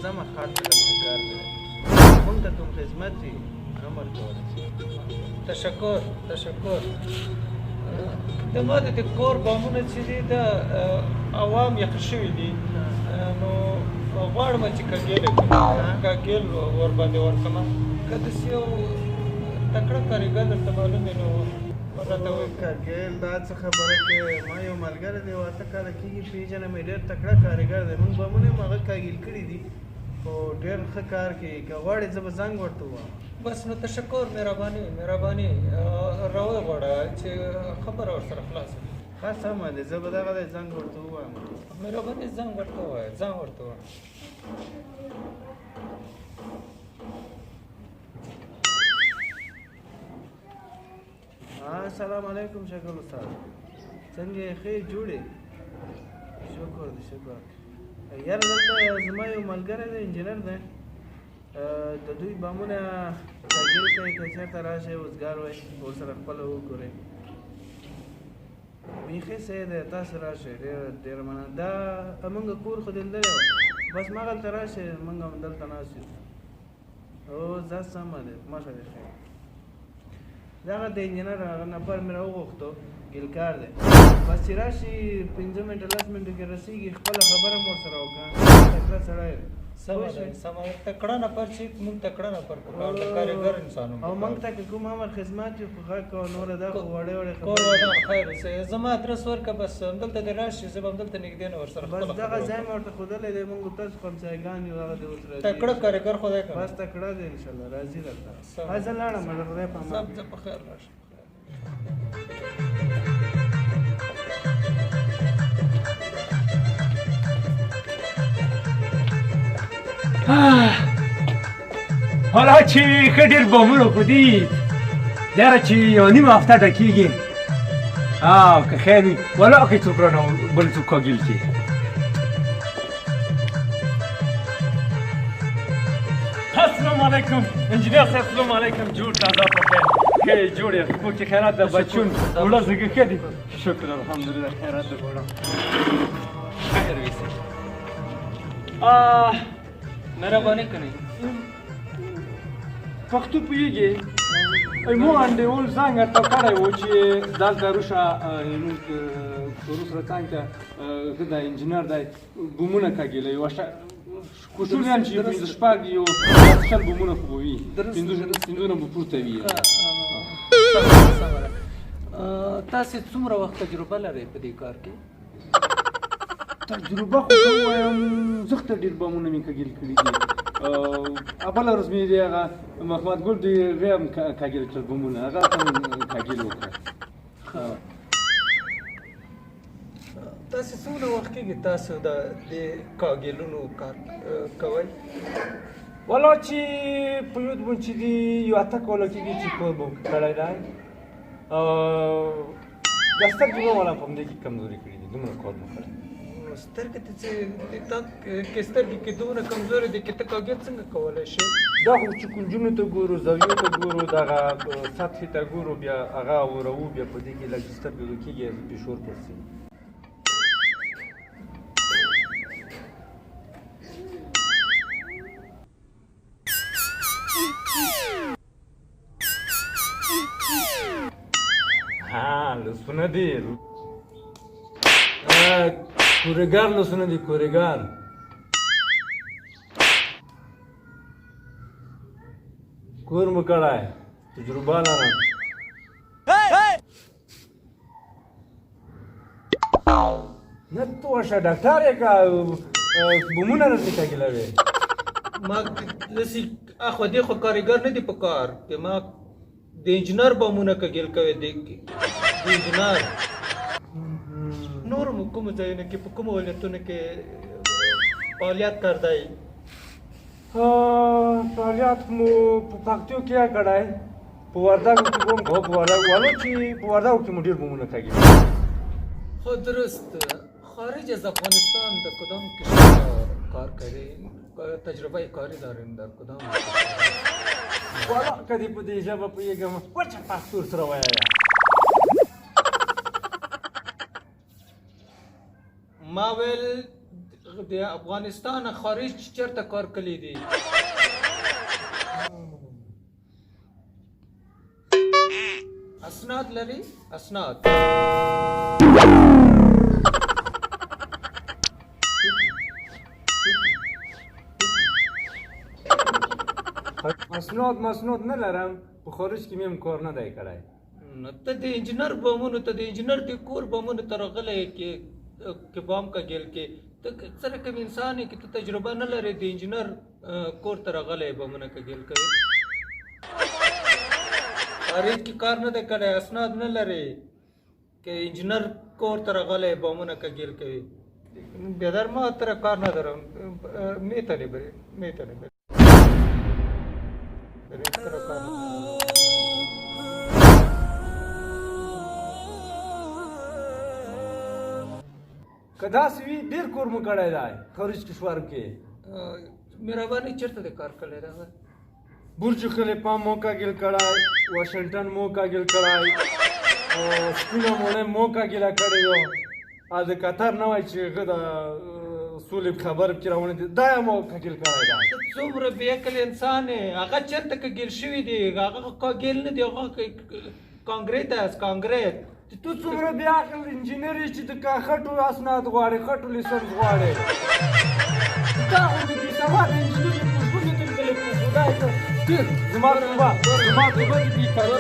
زما ښار ته دلته کار دی مونږ ته کوم خدمت وي امر کولی شي تشکر د ما د کور بامونه چې دي د عوام یخ شوي دي نو غواړم چې کاګیل ورباندې ورکړم که داسې یو تکړه کارګر درته معلوم وي نو راته وایي کاګیل دا څه خبره کې ما یو ملګری دی 8 کاله کېږي پېژنم یې ډېر تکړه کارګر دی مونږ بامونه هم هغه کاګیل کړي دي خو ډېر ښه کار کوي که غواړې زه به زنګ ورته ووایم بس نو تشکر مهرباني راوغواړه چې خبره ورسره خلاصه کړي ښه سمه دی زه به دغه دی زنګ ورته ووایم مهرباني زنګ ورته ووایه السلام علیکم شکل استاد څنګه یې ښې جوړې شکر یاره دلته زما یو ملګری دی انجینر دی د دوی بامونه کاګیل کوي که چېرته راشئ اوزګار وئ ورسره خپله وګورئ بیخي صحیح دی تاسو راشئ ډېره مننه دا موږ کور خو لیدلی وه بس مغلته راشئ موږ هم دلته ناست یو او دا سمه دی ماشه دی ښه دغه د انجینر هغه نفر مې راوغوښتو ګیلکار دی بس چې راشي 5 منټه 10 منټو کې رسېږي خپله خبره مو ورسره وکړه تکړه سړی دی سمه تکړه نفر چې موږ تکړه نفر پکار د کارګر انسان او موږ ته که کوم امر خدمات وي خو ښه کوه نوره دا خو وړې کور ودان خیر اوسئ زما ادرس ورکړه بس همدلته دې راشي زه به همدلته نږدې نه ورسره بس دغه ځای مې ورته ښودلی دی موږ تاسو همسایګان یو هغه دې ورسره تکړه کارګر خدای کړه بس تکړه دی انشاءالله راځي درته زه لاړم خدای په امان زه په خیر راشم حالا چې ښه ډېر بامونه خو دي یاره چې یوه نیمه هفته ډکېږي که خیر وي ولا که څوک رانه بل څوک کاګیل کړي السلام علیکم انجینر صاحب السلام علیکم جوړ تازه په خیر ښه یې جوړ یې په کې خیرات د بچون اوړه زګه ښه دي شکر الحمدلله خیرات د اوړه خیر ویسې مهرباني کوئ پښتو پوهېږې مو انډیول زنګ ورته کړی و چې دلته روشه سره څنګ ته ښه دی انجینر دی بومونه کاګیلی کوشول یم چې 15 شپږ یو شل بومونه خو به وي 15 به پورته وي تاسې څومره وخت تجربه لرئ په دې کار کې تجربه خو که ووایم زښته ډېر بامونه مې کاګیل کړي دي بله ورځ مې د هغه محمد ګل د هغې هم کاګیل کړل بمونه هغه ته مې کاګیل وکړه تاسې څومره وخت کېږي تاسو د کاګیلونو کار کوئ والا چې په یود بون چې دي یو 8 کاله کېږي چې کار مو کړی دی د سترګې مو والا په همدې کې کمزوري کړي دي دومره کار مو کړی سترګې ته چې سترګې کې دومره کمزوري دي چې ته کاګیل څنګه کولی شې دا خو چې کونجونو ته ګورو زاویو ته ګورو دغه سطحې ته ګورو بیا هغه اوروو بیا په دې کې لږ سترګې کېږي پېښور پسې لسونه دي کورګار لسونه دي کورګار کور مو کړی تجربه لرم نه تو شه ډاکټر یې که بومونه رسې کاګیلوې ما داسې اخوا دېخوا کارګر نه دي په کار که ما د انجینر بامونه کاګیل کوی د انجینر نور مو کومو ځایونو کې په کومو ولایتونو کې فعالیت کردی فعالیت مو په پښتو کې کړی په وردګو کې کوم په وردګو والو چې په وردګو کې مو ډېر بومونه کاګیل خو درست خارج از افغانستان در کدام کشور کار کردی تجربه کاری داریم در کدام والا کدی په دې ژبه پوهېږم ورشه پښتو سره وایه ما ویل د افغانستان خارج چیرته کار کړی دی؟ اسناد لري؟ اسناد مسنود نه لرم، په خارج کې مې هم کار نه دی کړی. نو ته د انجینر بامونو ته د انجینر د کور بامونو ته راغلی کې بام کا ګیل کې ته سره کوم انسان کې ته تجربه نه لري د انجینر کور ته راغلی بامونه کا ګیل کوي خارج کې کار نه دی کړی اسناد نه لري کې انجینر کور ته راغلی بامونه کا ګیل کوي بیدار ما تر کار نه درم میته نه بری که داسې وي ډېر کور مو کړی دی خارج کشور کې. مهرباني چېرته د کار کړی دی؟ برج خلیفه مو کاږل کړی، واشنګټن مو کاږل کړی، سپینه مونه مو کاږله کړی یو ا د قطر نه وای چې هغه د سولې خبر پکې راونه دي دا مو کاږل کړی دی. څومره بې عقل انسان یې هغه چېرته کاږل شوي دي هغه کاږل نه دی هغه کانګریس تو څومره بې عقل انجینر یې چې د خټو اسناد غواړې خټو لیسنس غواړې دا خو د بې سواده انجینر یې په ژوند کې لیدلی په خدای ته زما توبه دې بېکاره